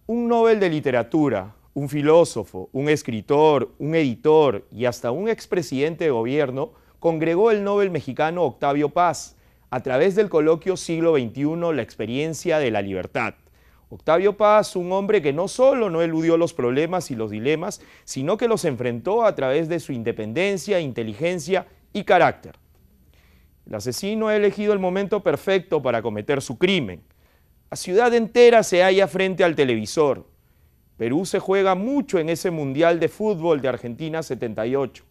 Un Nobel de Literatura, un filósofo, un escritor, un editor y hasta un expresidente de gobierno congregó el Nobel mexicano Octavio Paz a través del coloquio Siglo XXI, la experiencia de la libertad. Octavio Paz, un hombre que no solo no eludió los problemas y los dilemas, sino que los enfrentó a través de su independencia, inteligencia y carácter. El asesino ha elegido el momento perfecto para cometer su crimen. La ciudad entera se halla frente al televisor. Perú se juega mucho en ese Mundial de Fútbol de Argentina 78.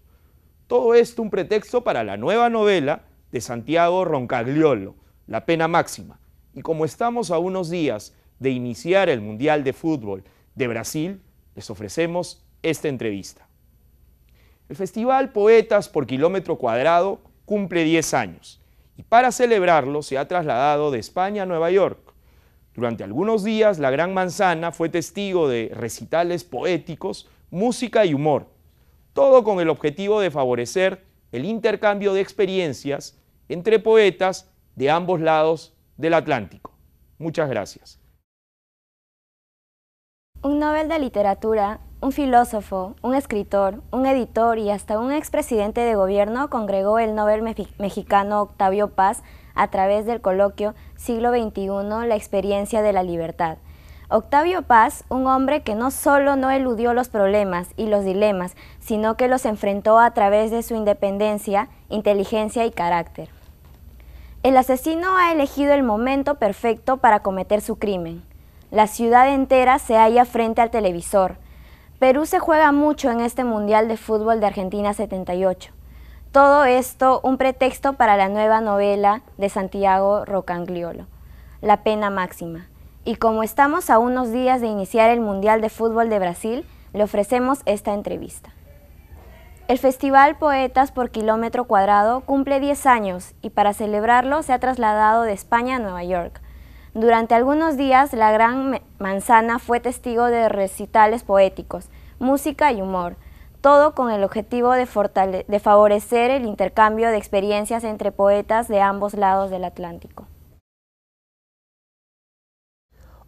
Todo esto un pretexto para la nueva novela de Santiago Roncagliolo, La pena máxima. Y como estamos a unos días de iniciar el Mundial de Fútbol de Brasil, les ofrecemos esta entrevista. El Festival Poetas por Kilómetro Cuadrado cumple 10 años y para celebrarlo se ha trasladado de España a Nueva York. Durante algunos días, la Gran Manzana fue testigo de recitales poéticos, música y humor, todo con el objetivo de favorecer el intercambio de experiencias entre poetas de ambos lados del Atlántico. Muchas gracias. Un Nobel de Literatura, un filósofo, un escritor, un editor y hasta un expresidente de gobierno congregó el Nobel mexicano Octavio Paz a través del coloquio Siglo XXI, la experiencia de la libertad. Octavio Paz, un hombre que no solo no eludió los problemas y los dilemas, sino que los enfrentó a través de su independencia, inteligencia y carácter. El asesino ha elegido el momento perfecto para cometer su crimen. La ciudad entera se halla frente al televisor. Perú se juega mucho en este Mundial de Fútbol de Argentina 78. Todo esto un pretexto para la nueva novela de Santiago Roncagliolo, La pena máxima. Y como estamos a unos días de iniciar el Mundial de Fútbol de Brasil, le ofrecemos esta entrevista. El Festival Poetas por Kilómetro Cuadrado cumple 10 años y para celebrarlo se ha trasladado de España a Nueva York. Durante algunos días, la Gran Manzana fue testigo de recitales poéticos, música y humor, todo con el objetivo de favorecer el intercambio de experiencias entre poetas de ambos lados del Atlántico.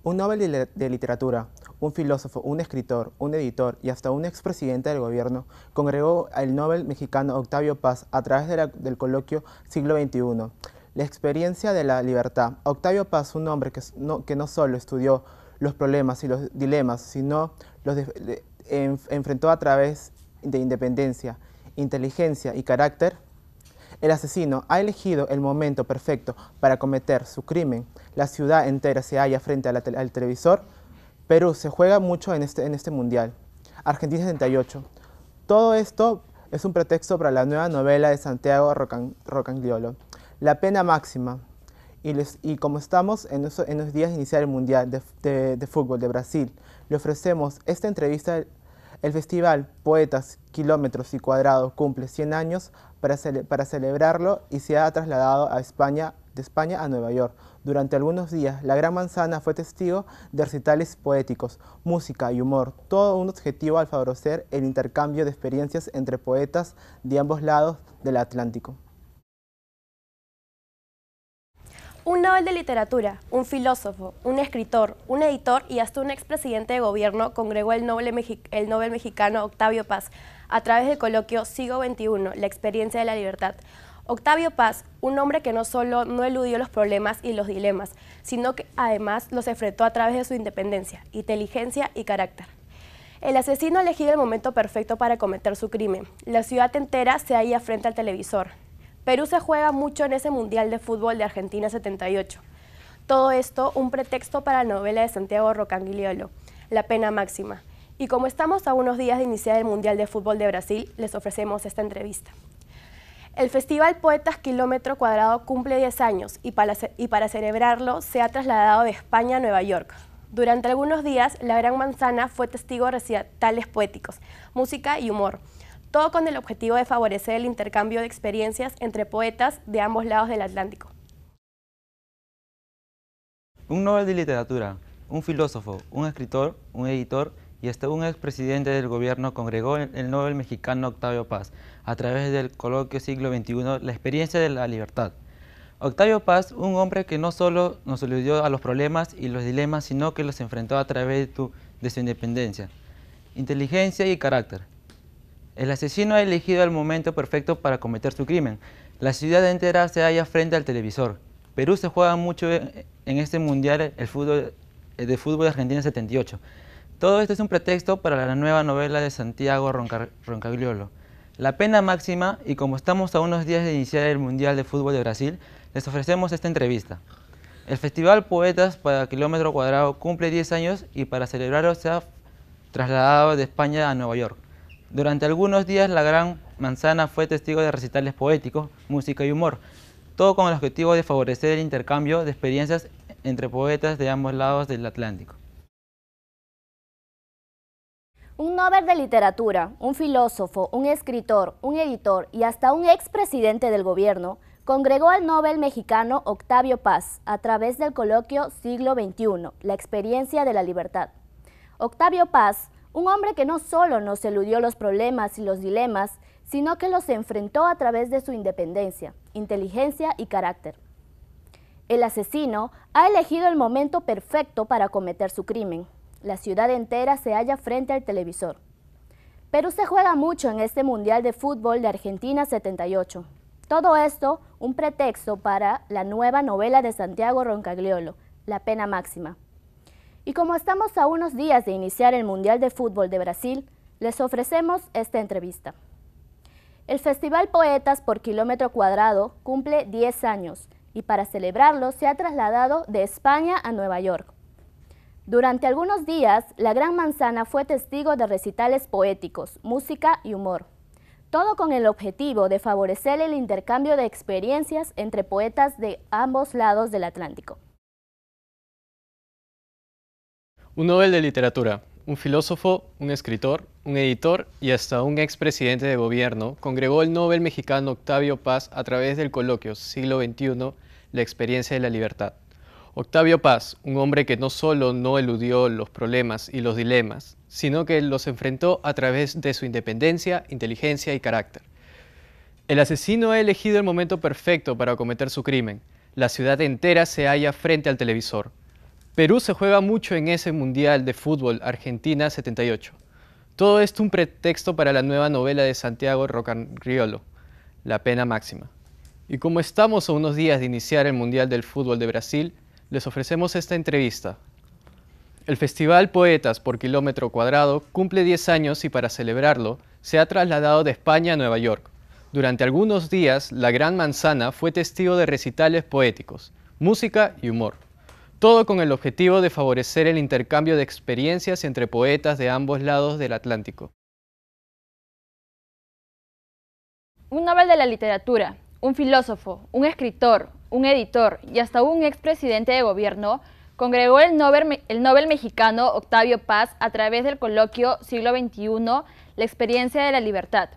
Un Nobel de Literatura, un filósofo, un escritor, un editor y hasta un expresidente del gobierno congregó el Nobel mexicano Octavio Paz a través del coloquio Siglo XXI, la experiencia de la libertad. Octavio Paz, un hombre que no solo estudió los problemas y los dilemas, sino los enfrentó a través de independencia, inteligencia y carácter. El asesino ha elegido el momento perfecto para cometer su crimen. La ciudad entera se halla frente al televisor. Perú se juega mucho en este Mundial. Argentina 78. Todo esto es un pretexto para la nueva novela de Santiago Roncagliolo, La pena máxima. Y como estamos en los días de iniciar el Mundial de Fútbol de Brasil, le ofrecemos esta entrevista. El Festival Poetas, Kilómetros y Cuadrados cumple 100 años para celebrarlo y se ha trasladado de España a Nueva York. Durante algunos días, la Gran Manzana fue testigo de recitales poéticos, música y humor, todo un objetivo al favorecer el intercambio de experiencias entre poetas de ambos lados del Atlántico. Un Nobel de Literatura, un filósofo, un escritor, un editor y hasta un expresidente de gobierno congregó el Nobel mexicano Octavio Paz a través del coloquio Siglo XXI, la experiencia de la libertad. Octavio Paz, un hombre que no solo no eludió los problemas y los dilemas, sino que además los enfrentó a través de su independencia, inteligencia y carácter. El asesino ha elegido el momento perfecto para cometer su crimen. La ciudad entera se halla frente al televisor. Perú se juega mucho en ese Mundial de Fútbol de Argentina 78. Todo esto un pretexto para la novela de Santiago Roncagliolo, La pena máxima. Y como estamos a unos días de iniciar el Mundial de Fútbol de Brasil, les ofrecemos esta entrevista. El Festival Poetas Kilómetro Cuadrado cumple 10 años y para celebrarlo se ha trasladado de España a Nueva York. Durante algunos días, la Gran Manzana fue testigo de recitales poéticos, música y humor, todo con el objetivo de favorecer el intercambio de experiencias entre poetas de ambos lados del Atlántico. Un Nobel de Literatura, un filósofo, un escritor, un editor y hasta un expresidente del gobierno congregó el Nobel mexicano Octavio Paz a través del coloquio Siglo XXI, la experiencia de la libertad. Octavio Paz, un hombre que no solo nos eludió a los problemas y los dilemas, sino que los enfrentó a través de su independencia, inteligencia y carácter. El asesino ha elegido el momento perfecto para cometer su crimen. La ciudad entera se halla frente al televisor. Perú se juega mucho en este mundial de fútbol de Argentina 78. Todo esto es un pretexto para la nueva novela de Santiago Roncagliolo, La Pena Máxima, y como estamos a unos días de iniciar el Mundial de Fútbol de Brasil, les ofrecemos esta entrevista. El Festival Poetas para Kilómetro Cuadrado cumple 10 años y para celebrarlo se ha trasladado de España a Nueva York. Durante algunos días la Gran Manzana fue testigo de recitales poéticos, música y humor, todo con el objetivo de favorecer el intercambio de experiencias entre poetas de ambos lados del Atlántico. Un Nobel de Literatura, un filósofo, un escritor, un editor y hasta un expresidente del gobierno congregó al Nobel mexicano Octavio Paz a través del coloquio Siglo XXI, la experiencia de la libertad. Octavio Paz, un hombre que no solo nos eludió los problemas y los dilemas, sino que los enfrentó a través de su independencia, inteligencia y carácter. El asesino ha elegido el momento perfecto para cometer su crimen. La ciudad entera se halla frente al televisor. Perú se juega mucho en este Mundial de Fútbol de Argentina 78. Todo esto un pretexto para la nueva novela de Santiago Roncagliolo, La Pena Máxima. Y como estamos a unos días de iniciar el Mundial de Fútbol de Brasil, les ofrecemos esta entrevista. El Festival Poetas por Kilómetro Cuadrado cumple 10 años y para celebrarlo se ha trasladado de España a Nueva York. Durante algunos días, la Gran Manzana fue testigo de recitales poéticos, música y humor. Todo con el objetivo de favorecer el intercambio de experiencias entre poetas de ambos lados del Atlántico. Un Nobel de Literatura, un filósofo, un escritor, un editor y hasta un expresidente de gobierno congregó el Nobel mexicano Octavio Paz a través del coloquio Siglo XXI, la experiencia de la libertad. Octavio Paz, un hombre que no solo no eludió los problemas y los dilemas, sino que los enfrentó a través de su independencia, inteligencia y carácter. El asesino ha elegido el momento perfecto para cometer su crimen. La ciudad entera se halla frente al televisor. Perú se juega mucho en ese Mundial de Fútbol Argentina 78. Todo esto un pretexto para la nueva novela de Santiago Roncagliolo, La Pena Máxima. Y como estamos a unos días de iniciar el Mundial del Fútbol de Brasil, les ofrecemos esta entrevista. El Festival Poetas por Kilómetro Cuadrado cumple 10 años y para celebrarlo se ha trasladado de España a Nueva York. Durante algunos días, la Gran Manzana fue testigo de recitales poéticos, música y humor. Todo con el objetivo de favorecer el intercambio de experiencias entre poetas de ambos lados del Atlántico. Un Nobel de la Literatura, un filósofo, un escritor, un editor y hasta un expresidente de gobierno congregó el Nobel mexicano Octavio Paz a través del coloquio Siglo XXI, la experiencia de la libertad.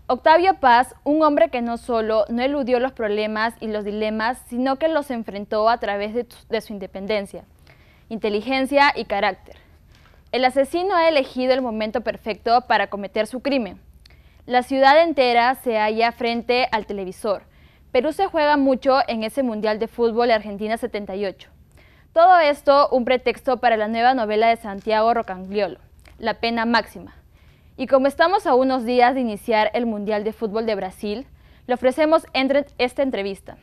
Octavio Paz, un hombre que no solo no eludió los problemas y los dilemas, sino que los enfrentó a través de su independencia, inteligencia y carácter. El asesino ha elegido el momento perfecto para cometer su crimen. La ciudad entera se halla frente al televisor. Perú se juega mucho en ese Mundial de Fútbol de Argentina 78. Todo esto un pretexto para la nueva novela de Santiago Roncagliolo, La Pena Máxima. Y como estamos a unos días de iniciar el Mundial de Fútbol de Brasil, le ofrecemos esta entrevista.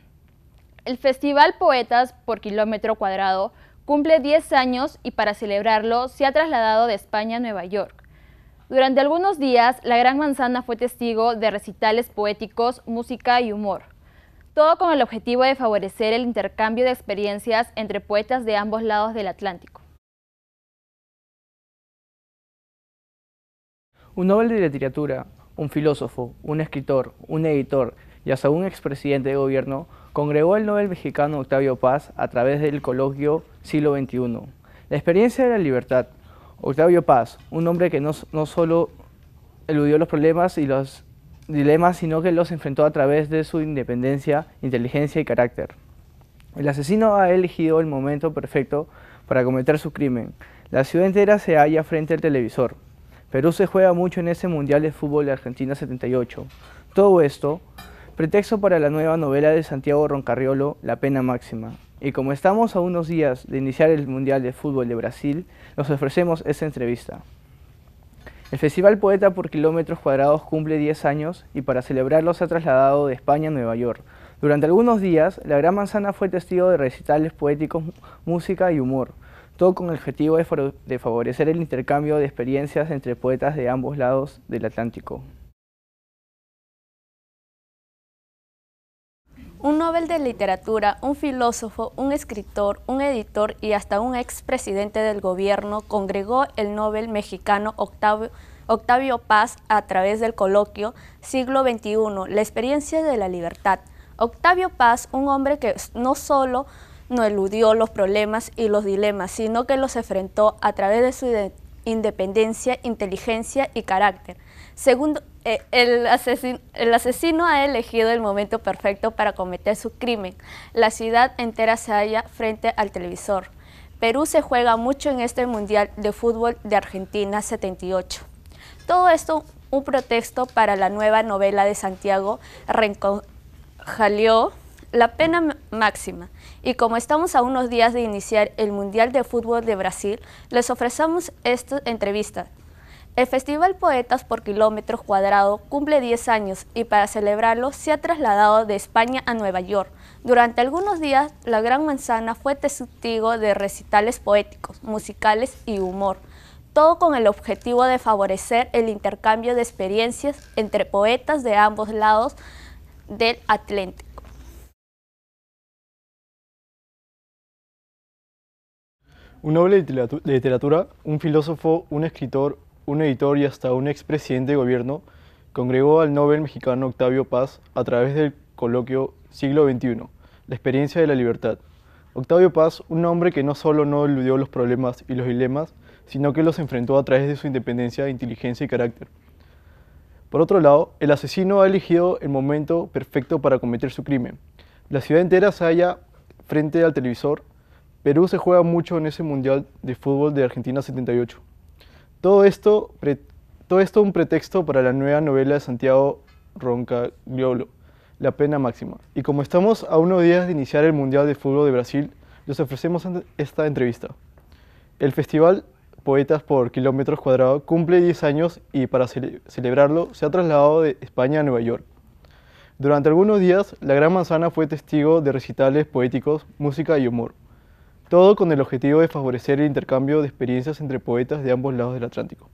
El Festival Poetas por Kilómetro Cuadrado cumple 10 años y para celebrarlo se ha trasladado de España a Nueva York. Durante algunos días, la Gran Manzana fue testigo de recitales poéticos, música y humor. Todo con el objetivo de favorecer el intercambio de experiencias entre poetas de ambos lados del Atlántico. Un Nobel de Literatura, un filósofo, un escritor, un editor y hasta un expresidente de gobierno congregó el Nobel mexicano Octavio Paz a través del coloquio Siglo XXI, la experiencia de la libertad. Octavio Paz, un hombre que no solo eludió los problemas y los dilemas, sino que los enfrentó a través de su independencia, inteligencia y carácter. El asesino ha elegido el momento perfecto para cometer su crimen. La ciudad entera se halla frente al televisor. Perú se juega mucho en ese Mundial de Fútbol de Argentina 78. Todo esto Pretexto para la nueva novela de Santiago Roncarriolo, La pena máxima. Y como estamos a unos días de iniciar el Mundial de Fútbol de Brasil, nos ofrecemos esta entrevista. El Festival Poeta por Kilómetros Cuadrados cumple 10 años y para celebrarlo se ha trasladado de España a Nueva York. Durante algunos días, la Gran Manzana fue testigo de recitales poéticos, música y humor, todo con el objetivo de favorecer el intercambio de experiencias entre poetas de ambos lados del Atlántico. Un Nobel de Literatura, un filósofo, un escritor, un editor y hasta un expresidente del gobierno congregó el Nobel mexicano Octavio Paz a través del coloquio Siglo XXI, la experiencia de la libertad. Octavio Paz, un hombre que no solo no eludió los problemas y los dilemas, sino que los enfrentó a través de su independencia, inteligencia y carácter. Segundo, el asesino ha elegido el momento perfecto para cometer su crimen. La ciudad entera se halla frente al televisor. Perú se juega mucho en este Mundial de Fútbol de Argentina 78. Todo esto un pretexto para la nueva novela de Santiago Roncarriolo, La pena máxima. Y como estamos a unos días de iniciar el Mundial de Fútbol de Brasil, les ofrecemos esta entrevista. El Festival Poetas por Kilómetros Cuadrados cumple 10 años y para celebrarlo se ha trasladado de España a Nueva York. Durante algunos días, la Gran Manzana fue testigo de recitales poéticos, musicales y humor, todo con el objetivo de favorecer el intercambio de experiencias entre poetas de ambos lados del Atlántico. Un Nobel de Literatura, un filósofo, un escritor, un editor y hasta un expresidente de gobierno congregó al Nobel mexicano Octavio Paz a través del coloquio Siglo XXI, la experiencia de la libertad. Octavio Paz, un hombre que no solo no eludió los problemas y los dilemas, sino que los enfrentó a través de su independencia, inteligencia y carácter. Por otro lado, el asesino ha elegido el momento perfecto para cometer su crimen. La ciudad entera se halla frente al televisor. Perú se juega mucho en ese Mundial de Fútbol de Argentina 78. Todo esto un pretexto para la nueva novela de Santiago Roncarriolo, La pena máxima. Y como estamos a unos días de iniciar el Mundial de Fútbol de Brasil, les ofrecemos esta entrevista. El Festival Poetas por Kilómetros Cuadrados cumple 10 años y para celebrarlo se ha trasladado de España a Nueva York. Durante algunos días, la Gran Manzana fue testigo de recitales poéticos, música y humor. Todo con el objetivo de favorecer el intercambio de experiencias entre poetas de ambos lados del Atlántico.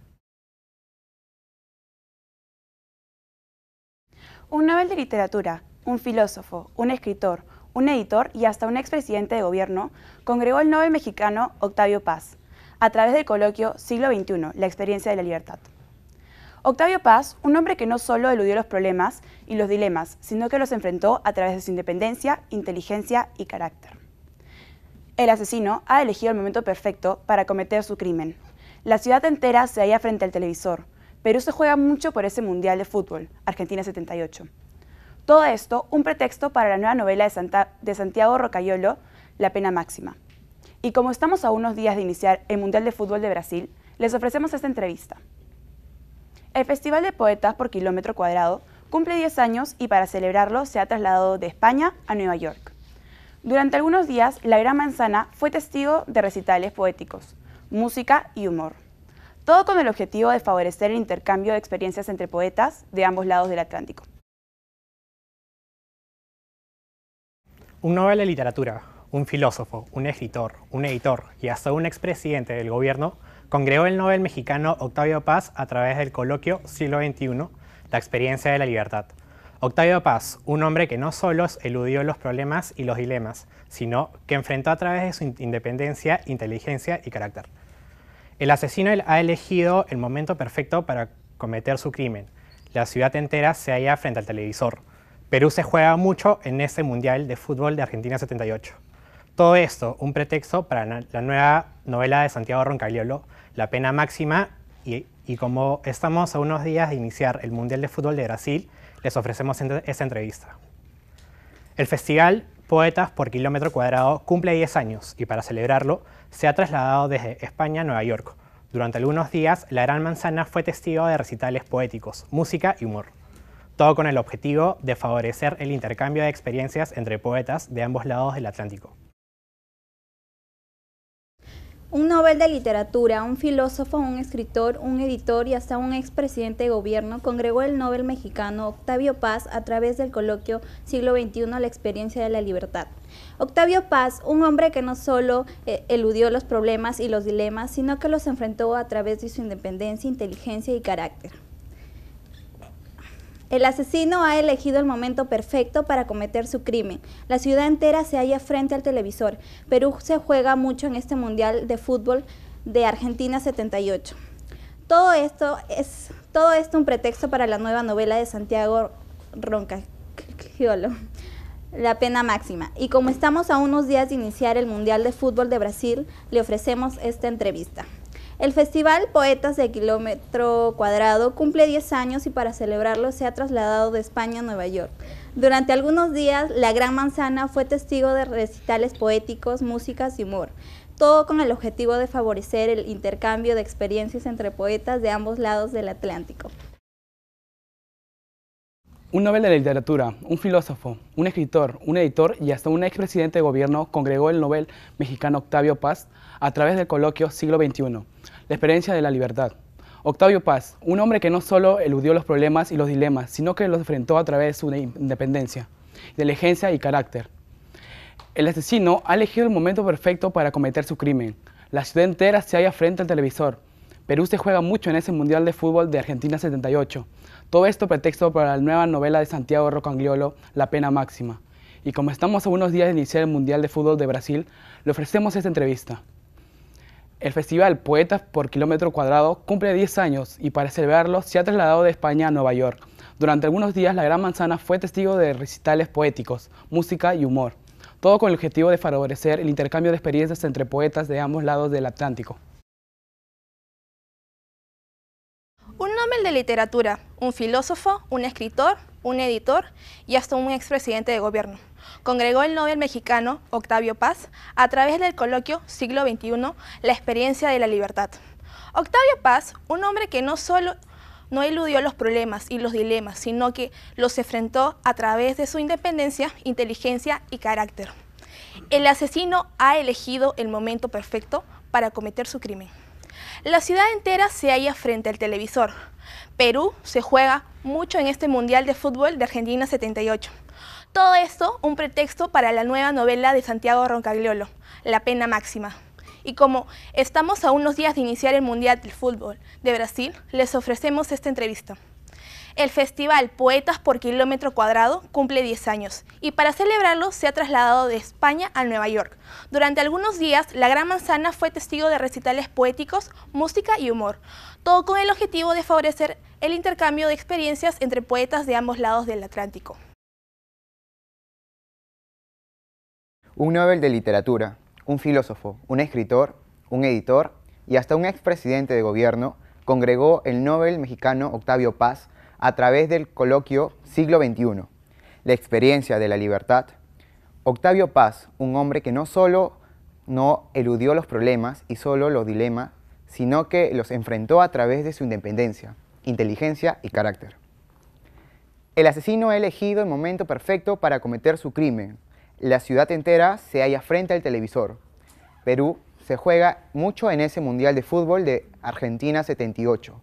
Un Nobel de Literatura, un filósofo, un escritor, un editor y hasta un expresidente de gobierno congregó el Nobel mexicano Octavio Paz a través del coloquio Siglo XXI, la experiencia de la libertad. Octavio Paz, un hombre que no solo eludió los problemas y los dilemas, sino que los enfrentó a través de su independencia, inteligencia y carácter. El asesino ha elegido el momento perfecto para cometer su crimen. La ciudad entera se halla frente al televisor. Perú se juega mucho por ese Mundial de Fútbol, Argentina 78. Todo esto, un pretexto para la nueva novela de Santiago Roncarriolo, La pena máxima. Y como estamos a unos días de iniciar el Mundial de Fútbol de Brasil, les ofrecemos esta entrevista. El Festival de Poetas por Kilómetro Cuadrado cumple 10 años y para celebrarlo se ha trasladado de España a Nueva York. Durante algunos días, la Gran Manzana fue testigo de recitales poéticos, música y humor. Todo con el objetivo de favorecer el intercambio de experiencias entre poetas de ambos lados del Atlántico. Un Nobel de Literatura, un filósofo, un escritor, un editor y hasta un expresidente del gobierno congregó el Nobel mexicano Octavio Paz a través del coloquio Siglo XXI, la experiencia de la libertad. Octavio Paz, un hombre que no solo eludió los problemas y los dilemas, sino que enfrentó a través de su independencia, inteligencia y carácter. El asesino ha elegido el momento perfecto para cometer su crimen. La ciudad entera se halla frente al televisor. Perú se juega mucho en ese Mundial de Fútbol de Argentina 78. Todo esto, un pretexto para la nueva novela de Santiago Roncarriolo, La pena máxima, y como estamos a unos días de iniciar el Mundial de Fútbol de Brasil, les ofrecemos esta entrevista. El Festival Poetas por Kilómetro Cuadrado cumple 10 años y para celebrarlo se ha trasladado desde España a Nueva York. Durante algunos días, la Gran Manzana fue testigo de recitales poéticos, música y humor. todo con el objetivo de favorecer el intercambio de experiencias entre poetas de ambos lados del Atlántico. Un Nobel de Literatura, un filósofo, un escritor, un editor y hasta un expresidente de gobierno congregó el Nobel mexicano Octavio Paz a través del coloquio Siglo XXI, la experiencia de la libertad. Octavio Paz, un hombre que no solo eludió los problemas y los dilemas, sino que los enfrentó a través de su independencia, inteligencia y carácter. El asesino ha elegido el momento perfecto para cometer su crimen. La ciudad entera se halla frente al televisor. Perú se juega mucho en este Mundial de Fútbol de Argentina 78. Todo esto un pretexto para la nueva novela de Santiago Roncagliolo, La pena máxima. Y como estamos a unos días de iniciar el Mundial de Fútbol de Brasil, le ofrecemos esta entrevista. El Festival Poetas de Kilómetro Cuadrado cumple 10 años y para celebrarlo se ha trasladado de España a Nueva York. Durante algunos días, la Gran Manzana fue testigo de recitales poéticos, músicas y humor, todo con el objetivo de favorecer el intercambio de experiencias entre poetas de ambos lados del Atlántico. Un Nobel de Literatura, un filósofo, un escritor, un editor y hasta un expresidente de gobierno congregó el Nobel mexicano Octavio Paz a través del coloquio Siglo XXI, la experiencia de la libertad. Octavio Paz, un hombre que no solo eludió los problemas y los dilemas, sino que los enfrentó a través de su independencia, inteligencia y carácter. El asesino ha elegido el momento perfecto para cometer su crimen. La ciudad entera se halla frente al televisor. Perú se juega mucho en ese Mundial de Fútbol de Argentina 78. Todo esto pretexto para la nueva novela de Santiago Roncagliolo, La pena máxima. Y como estamos a unos días de iniciar el Mundial de Fútbol de Brasil, le ofrecemos esta entrevista. El Festival Poetas por Kilómetro Cuadrado cumple 10 años y para celebrarlo se ha trasladado de España a Nueva York. Durante algunos días la Gran Manzana fue testigo de recitales poéticos, música y humor. Todo con el objetivo de favorecer el intercambio de experiencias entre poetas de ambos lados del Atlántico. Un Nobel de Literatura, un filósofo, un escritor, un editor y hasta un expresidente de gobierno. Congregó el Nobel mexicano Octavio Paz a través del coloquio Siglo XXI, la experiencia de la libertad. Octavio Paz, un hombre que no solo no eludió los problemas y los dilemas, sino que los enfrentó a través de su independencia, inteligencia y carácter. El asesino ha elegido el momento perfecto para cometer su crimen. La ciudad entera se halla frente al televisor. Perú se juega mucho en este Mundial de Fútbol de Argentina 78. Todo esto un pretexto para la nueva novela de Santiago Roncagliolo, La pena máxima. Y como estamos a unos días de iniciar el Mundial del Fútbol de Brasil, les ofrecemos esta entrevista. El Festival Poetas por Kilómetro Cuadrado cumple 10 años y para celebrarlo se ha trasladado de España a Nueva York. Durante algunos días, la Gran Manzana fue testigo de recitales poéticos, música y humor, todo con el objetivo de favorecer el intercambio de experiencias entre poetas de ambos lados del Atlántico. Un Nobel de Literatura, un filósofo, un escritor, un editor y hasta un expresidente de gobierno congregó el Nobel mexicano Octavio Paz a través del coloquio Siglo XXI, la experiencia de la libertad. Octavio Paz, un hombre que no solo no eludió los problemas y solo los dilemas, sino que los enfrentó a través de su independencia, inteligencia y carácter. El asesino ha elegido el momento perfecto para cometer su crimen. La ciudad entera se halla frente al televisor. Perú se juega mucho en ese Mundial de Fútbol de Argentina 78.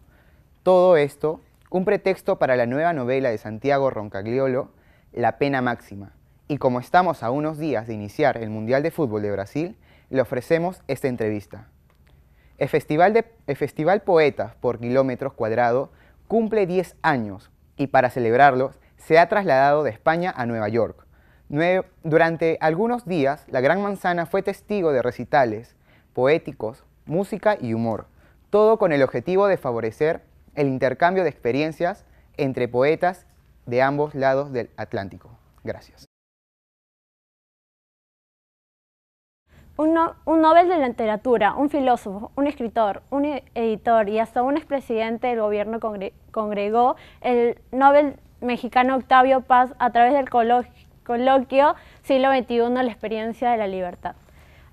Todo esto un pretexto para la nueva novela de Santiago Roncagliolo, La pena máxima. Y como estamos a unos días de iniciar el Mundial de Fútbol de Brasil, le ofrecemos esta entrevista. El Festival Poetas por Kilómetros Cuadrado cumple 10 años y para celebrarlo se ha trasladado de España a Nueva York. Durante algunos días, la Gran Manzana fue testigo de recitales poéticos, música y humor, todo con el objetivo de favorecer el intercambio de experiencias entre poetas de ambos lados del Atlántico. Gracias. Un Nobel de Literatura, un filósofo, un escritor, un editor y hasta un expresidente del gobierno congregó el Nobel mexicano Octavio Paz a través del coloquio Siglo XXI, la experiencia de la libertad.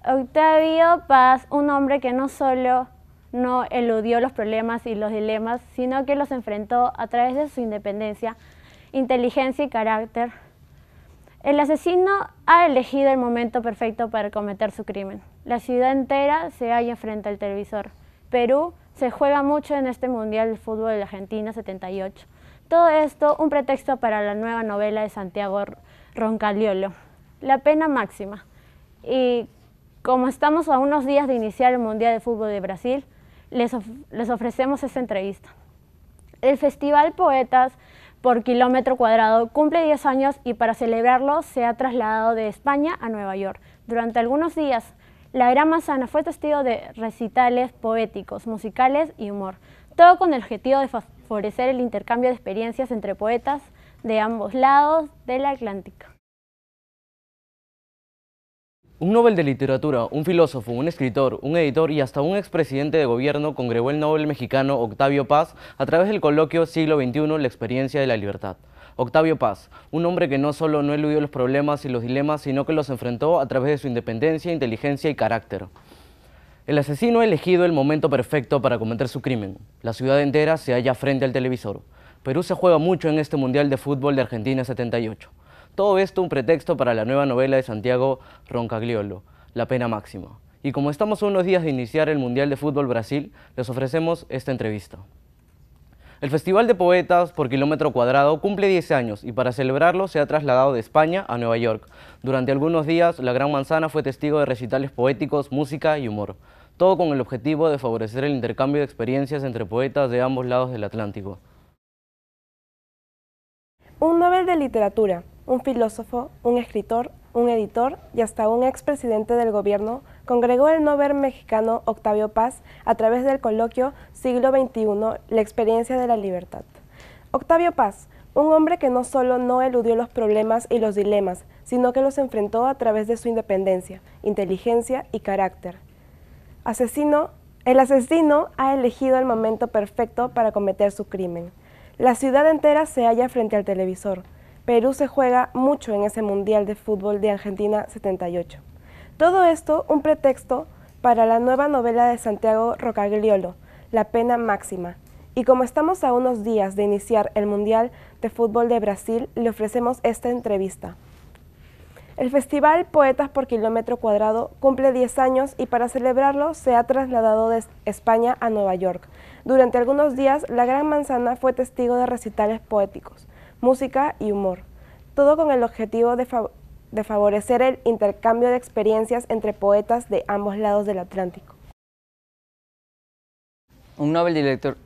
Octavio Paz, un hombre que no solo no eludió los problemas y los dilemas, sino que los enfrentó a través de su independencia, inteligencia y carácter. El asesino ha elegido el momento perfecto para cometer su crimen. La ciudad entera se halla frente al televisor. Perú se juega mucho en este Mundial de Fútbol de Argentina 78. Todo esto un pretexto para la nueva novela de Santiago Roncaliolo, La pena máxima. Y como estamos a unos días de iniciar el Mundial de Fútbol de Brasil, les ofrecemos esta entrevista. El Festival Poetas por Kilómetro Cuadrado cumple 10 años y para celebrarlo se ha trasladado de España a Nueva York. Durante algunos días, la Gran Manzana fue testigo de recitales poéticos, musicales y humor, todo con el objetivo de favorecer el intercambio de experiencias entre poetas de ambos lados del Atlántico. Un Nobel de Literatura, un filósofo, un escritor, un editor y hasta un expresidente de gobierno congregó el Nobel mexicano Octavio Paz a través del coloquio Siglo XXI, la experiencia de la libertad. Octavio Paz, un hombre que no solo no eludió los problemas y los dilemas, sino que los enfrentó a través de su independencia, inteligencia y carácter. El asesino ha elegido el momento perfecto para cometer su crimen. La ciudad entera se halla frente al televisor. Perú se juega mucho en este Mundial de Fútbol de Argentina 78. Todo esto un pretexto para la nueva novela de Santiago Roncaliolo, La pena máxima. Y como estamos a unos días de iniciar el Mundial de Fútbol Brasil, les ofrecemos esta entrevista. El Festival de Poetas por Kilómetro Cuadrado cumple 10 años y para celebrarlo se ha trasladado de España a Nueva York. Durante algunos días, la Gran Manzana fue testigo de recitales poéticos, música y humor. Todo con el objetivo de favorecer el intercambio de experiencias entre poetas de ambos lados del Atlántico. Un Nobel de Literatura, un filósofo, un escritor, un editor y hasta un expresidente del gobierno congregó el Nobel mexicano Octavio Paz a través del coloquio Siglo XXI, la experiencia de la libertad. Octavio Paz, un hombre que no solo no eludió los problemas y los dilemas, sino que los enfrentó a través de su independencia, inteligencia y carácter. El asesino ha elegido el momento perfecto para cometer su crimen. La ciudad entera se halla frente al televisor. Perú se juega mucho en ese Mundial de Fútbol de Argentina 78. Todo esto un pretexto para la nueva novela de Santiago Roncaliolo, La pena máxima. Y como estamos a unos días de iniciar el Mundial de Fútbol de Brasil, le ofrecemos esta entrevista. El Festival Poetas por Kilómetro Cuadrado cumple 10 años y para celebrarlo se ha trasladado de España a Nueva York. Durante algunos días, la Gran Manzana fue testigo de recitales poéticos, música y humor, todo con el objetivo de favorecer el intercambio de experiencias entre poetas de ambos lados del Atlántico. Un Nobel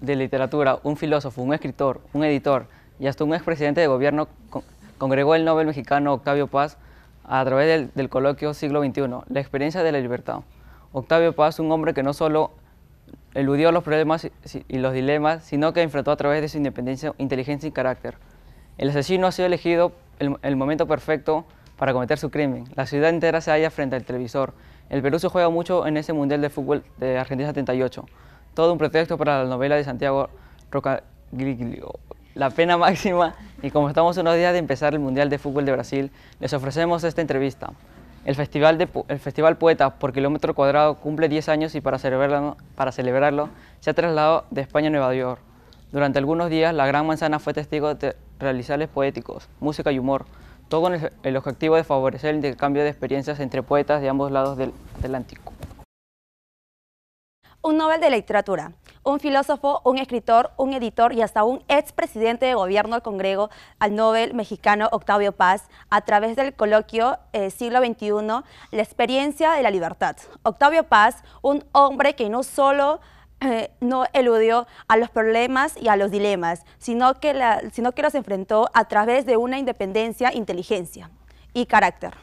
de Literatura, un filósofo, un escritor, un editor y hasta un expresidente de gobierno congregó el Nobel mexicano Octavio Paz a través del coloquio Siglo XXI, la experiencia de la libertad. Octavio Paz, un hombre que no solo eludió los problemas y los dilemas, sino que enfrentó a través de su independencia, inteligencia y carácter. El asesino ha sido elegido el momento perfecto para cometer su crimen. La ciudad entera se halla frente al televisor. El Perú se juega mucho en ese Mundial de Fútbol de Argentina 78. Todo un pretexto para la novela de Santiago Roncaliolo, La pena máxima. Y como estamos unos días de empezar el Mundial de Fútbol de Brasil, les ofrecemos esta entrevista. El Festival Poetas por Kilómetro Cuadrado cumple 10 años y para celebrarlo se ha trasladado de España a Nueva York. Durante algunos días, la Gran Manzana fue testigo de realizales poéticos, música y humor, todo con el objetivo de favorecer el intercambio de experiencias entre poetas de ambos lados del Atlántico. Un Nobel de Literatura, un filósofo, un escritor, un editor y hasta un expresidente de gobierno congregó al Nobel mexicano Octavio Paz a través del coloquio Siglo XXI, la experiencia de la libertad. Octavio Paz, un hombre que no solo no eludió a los problemas y a los dilemas, sino que los enfrentó a través de una independencia, inteligencia y carácter.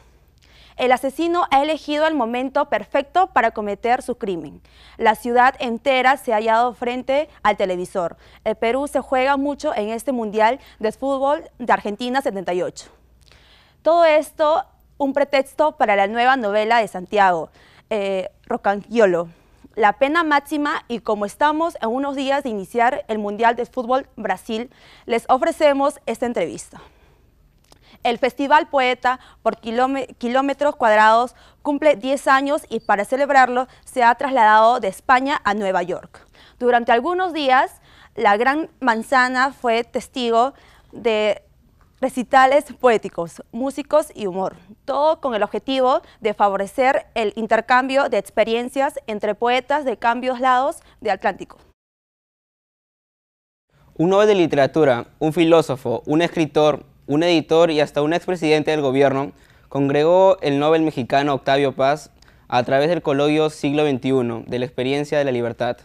El asesino ha elegido el momento perfecto para cometer su crimen. La ciudad entera se ha hallado frente al televisor. El Perú se juega mucho en este Mundial de Fútbol de Argentina 78. Todo esto un pretexto para la nueva novela de Santiago Roncaliolo, La pena máxima, y como estamos en unos días de iniciar el Mundial de Fútbol Brasil, les ofrecemos esta entrevista. El Festival Poeta por Kilómetros Cuadrados cumple 10 años y para celebrarlo se ha trasladado de España a Nueva York. Durante algunos días, la Gran Manzana fue testigo de recitales poéticos, músicos y humor, todo con el objetivo de favorecer el intercambio de experiencias entre poetas de ambos lados del Atlántico. Un Nobel de Literatura, un filósofo, un escritor, un editor y hasta un expresidente del gobierno congregó el Nobel mexicano Octavio Paz a través del coloquio Siglo XXI de la experiencia de la libertad.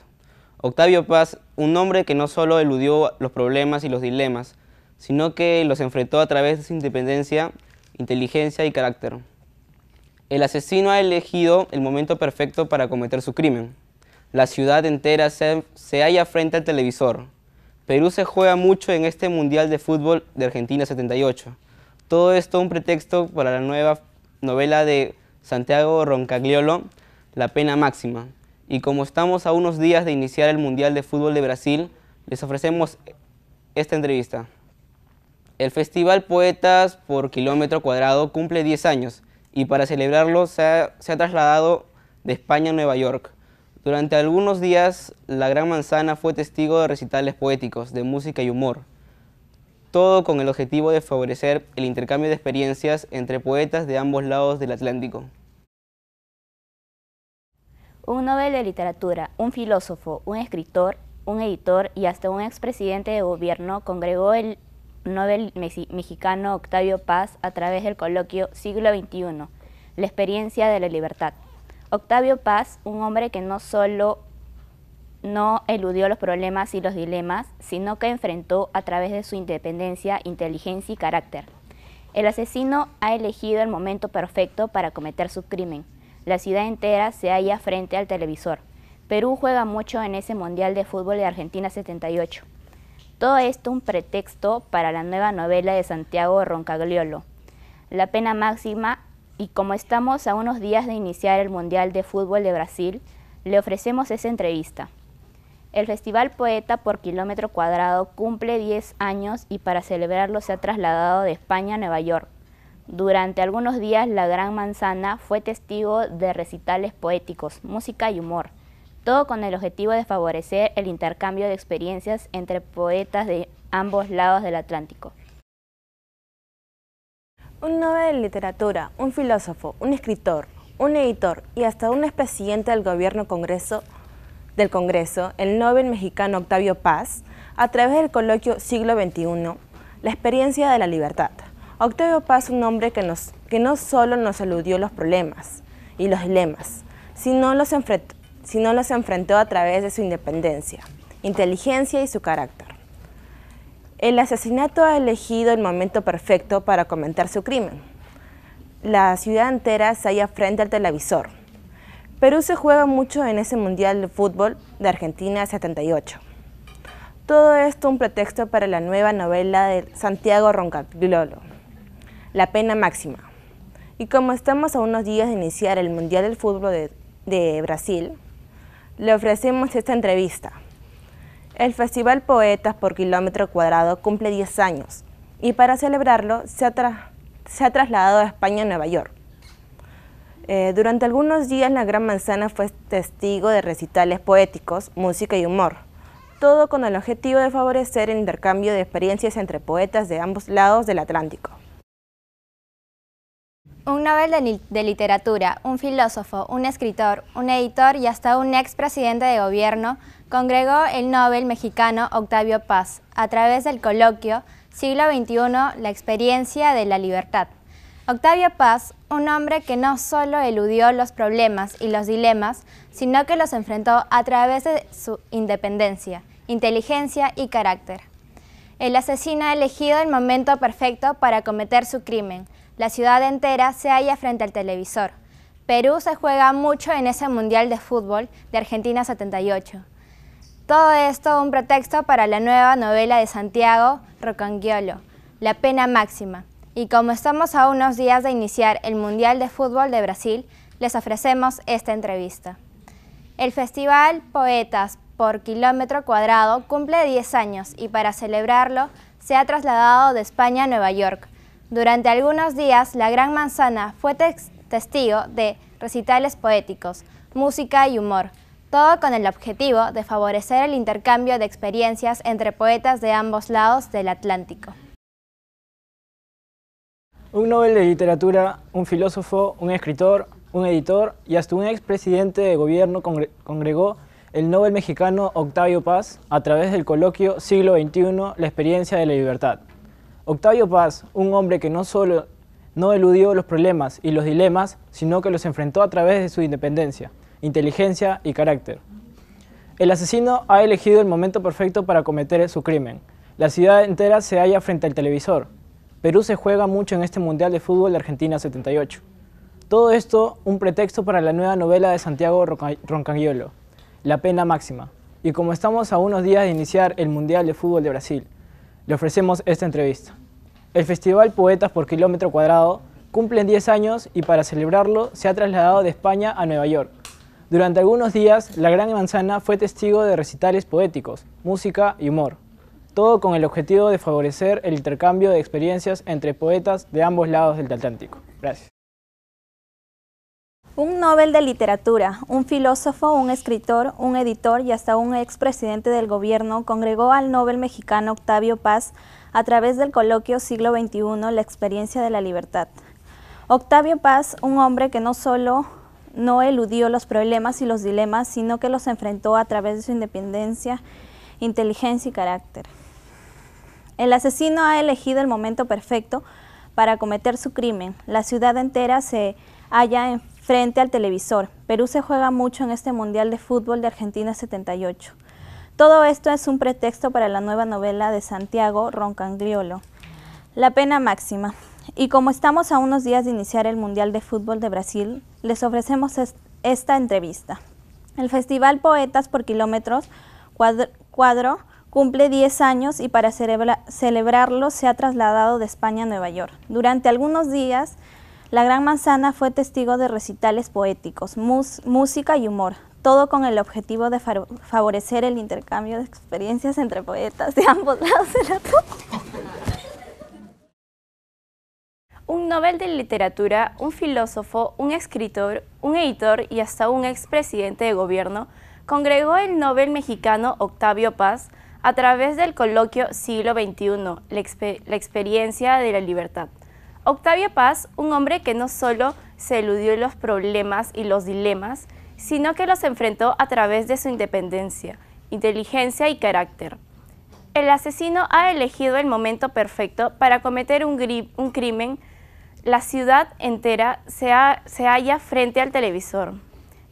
Octavio Paz, un hombre que no solo eludió los problemas y los dilemas, sino que los enfrentó a través de su independencia, inteligencia y carácter. El asesino ha elegido el momento perfecto para cometer su crimen. La ciudad entera se halla frente al televisor. Perú se juega mucho en este Mundial de Fútbol de Argentina 78. Todo esto un pretexto para la nueva novela de Santiago Roncagliolo, La pena máxima. Y como estamos a unos días de iniciar el Mundial de Fútbol de Brasil, les ofrecemos esta entrevista. El Festival Poetas por Kilómetro Cuadrado cumple 10 años y para celebrarlo se ha trasladado de España a Nueva York. Durante algunos días, la Gran Manzana fue testigo de recitales poéticos, de música y humor. Todo con el objetivo de favorecer el intercambio de experiencias entre poetas de ambos lados del Atlántico. Un Nobel de Literatura, un filósofo, un escritor, un editor y hasta un expresidente de gobierno congregó el Nobel mexicano Octavio Paz a través del coloquio Siglo XXI, la experiencia de la libertad. Octavio Paz, un hombre que no solo no eludió los problemas y los dilemas, sino que enfrentó a través de su independencia, inteligencia y carácter. El asesino ha elegido el momento perfecto para cometer su crimen. La ciudad entera se halla frente al televisor. Perú juega mucho en ese Mundial de Fútbol de Argentina 78. Todo esto un pretexto para la nueva novela de Santiago Roncagliolo, La pena máxima, y como estamos a unos días de iniciar el Mundial de Fútbol de Brasil, le ofrecemos esa entrevista. El Festival Poeta por Kilómetro Cuadrado cumple 10 años y para celebrarlo se ha trasladado de España a Nueva York. Durante algunos días la Gran Manzana fue testigo de recitales poéticos, música y humor, todo con el objetivo de favorecer el intercambio de experiencias entre poetas de ambos lados del Atlántico. Un Nobel de Literatura, un filósofo, un escritor, un editor y hasta un expresidente del del Congreso, el Nobel mexicano Octavio Paz, a través del coloquio Siglo XXI, la experiencia de la libertad. Octavio Paz, un hombre que no solo nos eludió los problemas y los dilemas, sino los enfrentó a través de su independencia, inteligencia y su carácter. El asesinato ha elegido el momento perfecto para cometer su crimen. La ciudad entera se halla frente al televisor. Perú se juega mucho en ese Mundial de Fútbol de Argentina 78. Todo esto un pretexto para la nueva novela de Santiago Roncagliolo, La pena máxima. Y como estamos a unos días de iniciar el Mundial del Fútbol de Brasil, le ofrecemos esta entrevista. El Festival Poetas por Kilómetro Cuadrado cumple 10 años y para celebrarlo se ha trasladado a España a Nueva York. Durante algunos días la Gran Manzana fue testigo de recitales poéticos, música y humor, todo con el objetivo de favorecer el intercambio de experiencias entre poetas de ambos lados del Atlántico. Un Nobel de Literatura, un filósofo, un escritor, un editor y hasta un expresidente de gobierno congregó el Nobel mexicano Octavio Paz a través del coloquio Siglo XXI, la experiencia de la libertad. Octavio Paz, un hombre que no solo eludió los problemas y los dilemas, sino que los enfrentó a través de su independencia, inteligencia y carácter. El asesino ha elegido el momento perfecto para cometer su crimen. La ciudad entera se halla frente al televisor. Perú se juega mucho en ese Mundial de Fútbol de Argentina 78. Todo esto un pretexto para la nueva novela de Santiago Roncagliolo, La pena máxima. Y como estamos a unos días de iniciar el Mundial de Fútbol de Brasil, les ofrecemos esta entrevista. El Festival Poetas por Kilómetro Cuadrado cumple 10 años y para celebrarlo se ha trasladado de España a Nueva York. Durante algunos días, la Gran Manzana fue testigo de recitales poéticos, música y humor, todo con el objetivo de favorecer el intercambio de experiencias entre poetas de ambos lados del Atlántico. Un Nobel de Literatura, un filósofo, un escritor, un editor y hasta un expresidente de gobierno congregó el Nobel mexicano Octavio Paz a través del coloquio Siglo XXI, la experiencia de la libertad. Octavio Paz, un hombre que no solo no eludió los problemas y los dilemas, sino que los enfrentó a través de su independencia, inteligencia y carácter. El asesino ha elegido el momento perfecto para cometer su crimen. La ciudad entera se halla frente al televisor. Perú se juega mucho en este Mundial de Fútbol de Argentina 78. Todo esto un pretexto para la nueva novela de Santiago Roncagliolo, La pena máxima. Y como estamos a unos días de iniciar el Mundial de Fútbol de Brasil, le ofrecemos esta entrevista. El Festival Poetas por Kilómetro Cuadrado cumple 10 años y para celebrarlo se ha trasladado de España a Nueva York. Durante algunos días, la Gran Manzana fue testigo de recitales poéticos, música y humor. Todo con el objetivo de favorecer el intercambio de experiencias entre poetas de ambos lados del Atlántico. Gracias. Un Nobel de Literatura, un filósofo, un escritor, un editor y hasta un expresidente del gobierno congregó al Nobel mexicano Octavio Paz a través del coloquio Siglo XXI, la experiencia de la libertad. Octavio Paz, un hombre que no solo no eludió los problemas y los dilemas, sino que los enfrentó a través de su independencia, inteligencia y carácter. El asesino ha elegido el momento perfecto para cometer su crimen. La ciudad entera se halla frente al televisor. Perú se juega mucho en este Mundial de Fútbol de Argentina 78. Todo esto es un pretexto para la nueva novela de Santiago Roncagliolo, La pena máxima. Y como estamos a unos días de iniciar el Mundial de Fútbol de Brasil, les ofrecemos esta entrevista. El Festival Poetas por Kilómetro Cuadrado cumple 10 años y para celebrarlo se ha trasladado de España a Nueva York. Durante algunos días, la Gran Manzana fue testigo de recitales poéticos, música y humor, todo con el objetivo de favorecer el intercambio de experiencias entre poetas de ambos lados del Atlántico. Un Nobel de Literatura, un filósofo, un escritor, un editor y hasta un expresidente de gobierno congregó el Nobel mexicano Octavio Paz a través del coloquio Siglo XXI, la experiencia de la libertad. Octavio Paz, un hombre que no solo se eludió los problemas y los dilemas, sino que los enfrentó a través de su independencia, inteligencia y carácter. El asesino ha elegido el momento perfecto para cometer un crimen. La ciudad entera se halla frente al televisor.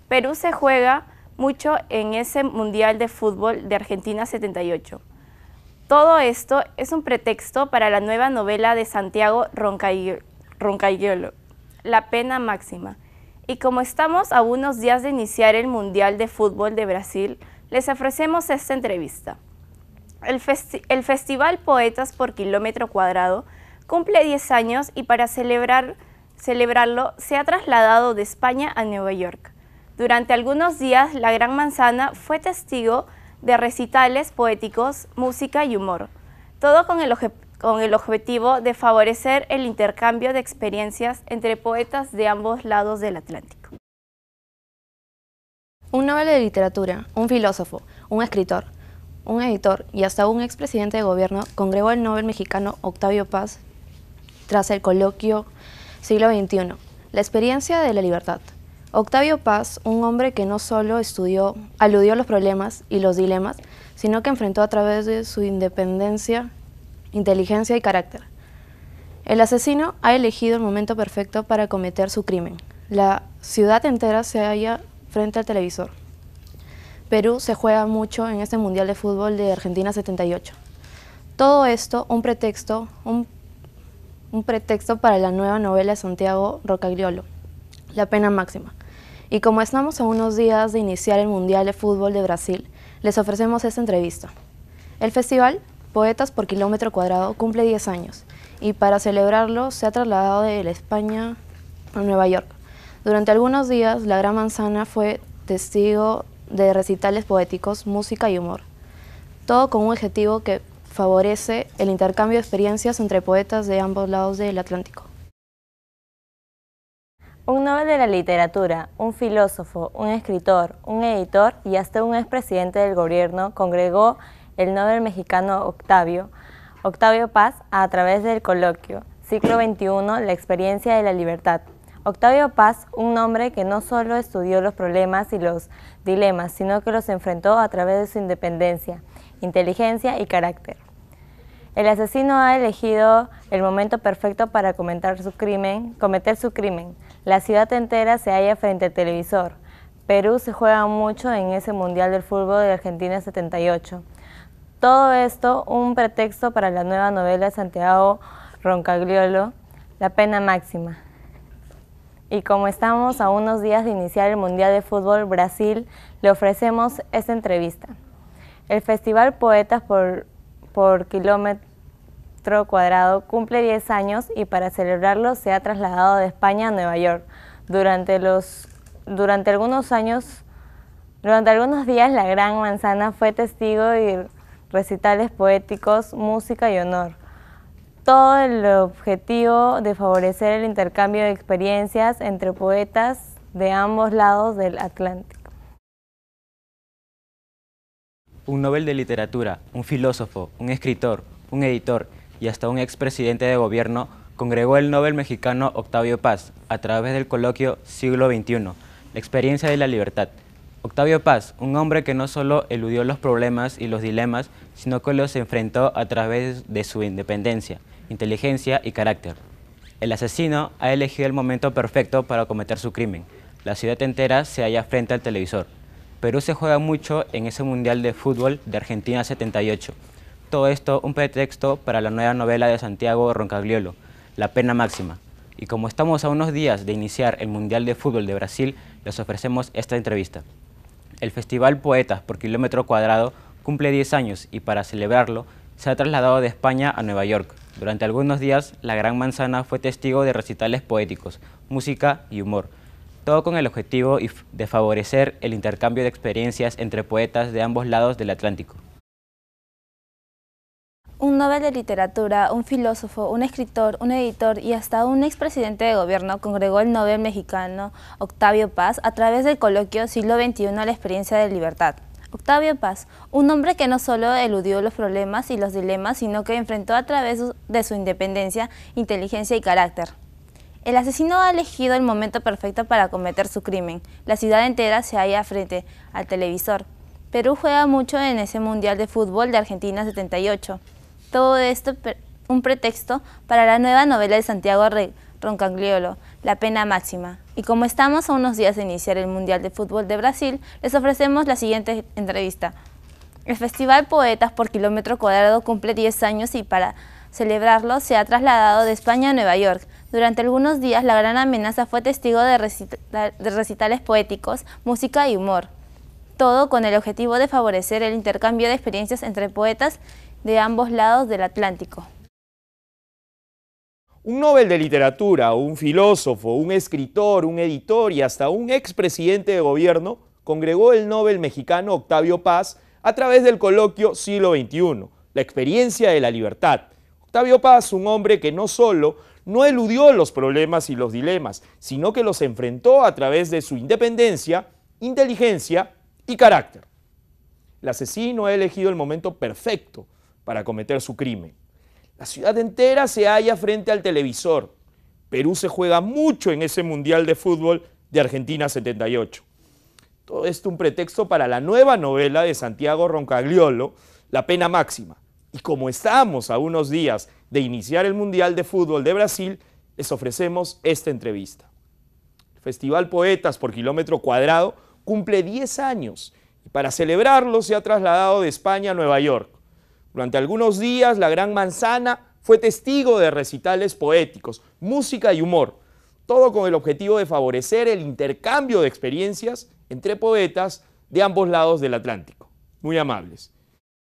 Perú se juega mucho en ese Mundial de Fútbol de Argentina 78. Todo esto es un pretexto para la nueva novela de Santiago Roncagliolo, La pena máxima. Y como estamos a unos días de iniciar el Mundial de Fútbol de Brasil, les ofrecemos esta entrevista. El Festival Poetas por Kilómetro Cuadrado cumple 10 años y para celebrarlo se ha trasladado de España a Nueva York. Durante algunos días, la Gran Manzana fue testigo de recitales poéticos, música y humor, todo con el objetivo de favorecer el intercambio de experiencias entre poetas de ambos lados del Atlántico. Un Nobel de Literatura, un filósofo, un escritor, un editor y hasta un expresidente de gobierno congregó el Nobel mexicano Octavio Paz tras el coloquio Siglo XXI, la experiencia de la libertad. Octavio Paz, un hombre que no solo aludió los problemas y los dilemas, sino que enfrentó a través de su independencia, inteligencia y carácter. El asesino ha elegido el momento perfecto para cometer su crimen. La ciudad entera se halla frente al televisor. Perú se juega mucho en este Mundial de Fútbol de Argentina 78. Todo esto un pretexto para la nueva novela de Santiago Roncagliolo, La pena máxima. Y como estamos a unos días de iniciar el Mundial de Fútbol de Brasil, les ofrecemos esta entrevista. El Festival Poetas por Kilómetro Cuadrado cumple 10 años y para celebrarlo se ha trasladado de España a Nueva York. Durante algunos días, la Gran Manzana fue testigo de recitales poéticos, música y humor, todo con un objetivo que favorece el intercambio de experiencias entre poetas de ambos lados del Atlántico. Un Nobel de la Literatura, un filósofo, un escritor, un editor y hasta un expresidente del gobierno congregó el Nobel mexicano Octavio Paz a través del coloquio siglo XXI, la experiencia de la libertad. Octavio Paz, un hombre que no solo estudió los problemas y los dilemas, sino que los enfrentó a través de su independencia, inteligencia y carácter. El asesino ha elegido el momento perfecto para cometer su crimen. La ciudad entera se halla frente al televisor. Perú se juega mucho en ese Mundial del Fútbol de Argentina 78. Todo esto un pretexto para la nueva novela de Santiago Roncagliolo, La pena máxima. Y como estamos a unos días de iniciar el Mundial de Fútbol Brasil, le ofrecemos esta entrevista. El Festival Poetas por Kilómetro Cuadrado cumple 10 años y para celebrarlo se ha trasladado de España a Nueva York. Durante algunos días la Gran Manzana fue testigo de recitales poéticos, música y honor. Todo el objetivo de favorecer el intercambio de experiencias entre poetas de ambos lados del Atlántico. Un Nobel de Literatura, un filósofo, un escritor, un editor y hasta un expresidente de gobierno congregó el Nobel mexicano Octavio Paz a través del coloquio Siglo XXI, la experiencia de la libertad. Octavio Paz, un hombre que no solo eludió los problemas y los dilemas, sino que los enfrentó a través de su independencia, inteligencia y carácter. El asesino ha elegido el momento perfecto para cometer su crimen. La ciudad entera se halla frente al televisor. Perú se juega mucho en ese Mundial de Fútbol de Argentina 78. Todo esto un pretexto para la nueva novela de Santiago Roncagliolo, La pena máxima. Y como estamos a unos días de iniciar el Mundial de Fútbol de Brasil, les ofrecemos esta entrevista. El Festival Poetas por Kilómetro Cuadrado cumple 10 años y para celebrarlo se ha trasladado de España a Nueva York. Durante algunos días, la Gran Manzana fue testigo de recitales poéticos, música y humor, todo con el objetivo de favorecer el intercambio de experiencias entre poetas de ambos lados del Atlántico. Un Nobel de Literatura, un filósofo, un escritor, un editor y hasta un expresidente de gobierno congregó el Nobel mexicano Octavio Paz a través del coloquio Siglo XXI, la experiencia de libertad. Octavio Paz, un hombre que no solo eludió los problemas y los dilemas, sino que enfrentó a través de su independencia, inteligencia y carácter. El asesino ha elegido el momento perfecto para cometer su crimen. La ciudad entera se halla frente al televisor. Perú juega mucho en ese Mundial de Fútbol de Argentina 78. Todo esto un pretexto para la nueva novela de Santiago Roncagliolo, La pena máxima. Y como estamos a unos días de iniciar el Mundial de Fútbol de Brasil, les ofrecemos la siguiente entrevista. El Festival Poetas por Kilómetro Cuadrado cumple 10 años y para celebrarlo se ha trasladado de España a Nueva York. Durante algunos días la Gran Amenaza fue testigo de recitales poéticos, música y humor. Todo con el objetivo de favorecer el intercambio de experiencias entre poetas de ambos lados del Atlántico. Un Nobel de Literatura, un filósofo, un escritor, un editor y hasta un expresidente de gobierno congregó el Nobel mexicano Octavio Paz a través del coloquio Siglo XXI, la experiencia de la libertad. Octavio Paz, un hombre que no solo no eludió los problemas y los dilemas, sino que los enfrentó a través de su independencia, inteligencia y carácter. El asesino ha elegido el momento perfecto para cometer su crimen. La ciudad entera se halla frente al televisor. Perú se juega mucho en ese Mundial de Fútbol de Argentina 78. Todo esto un pretexto para la nueva novela de Santiago Roncagliolo, La pena máxima. Y como estamos a unos días de iniciar el Mundial de Fútbol de Brasil, les ofrecemos esta entrevista. El Festival Poetas por Kilómetro Cuadrado cumple 10 años y para celebrarlo se ha trasladado de España a Nueva York. Durante algunos días, la Gran Manzana fue testigo de recitales poéticos, música y humor, todo con el objetivo de favorecer el intercambio de experiencias entre poetas de ambos lados del Atlántico. Muy amables.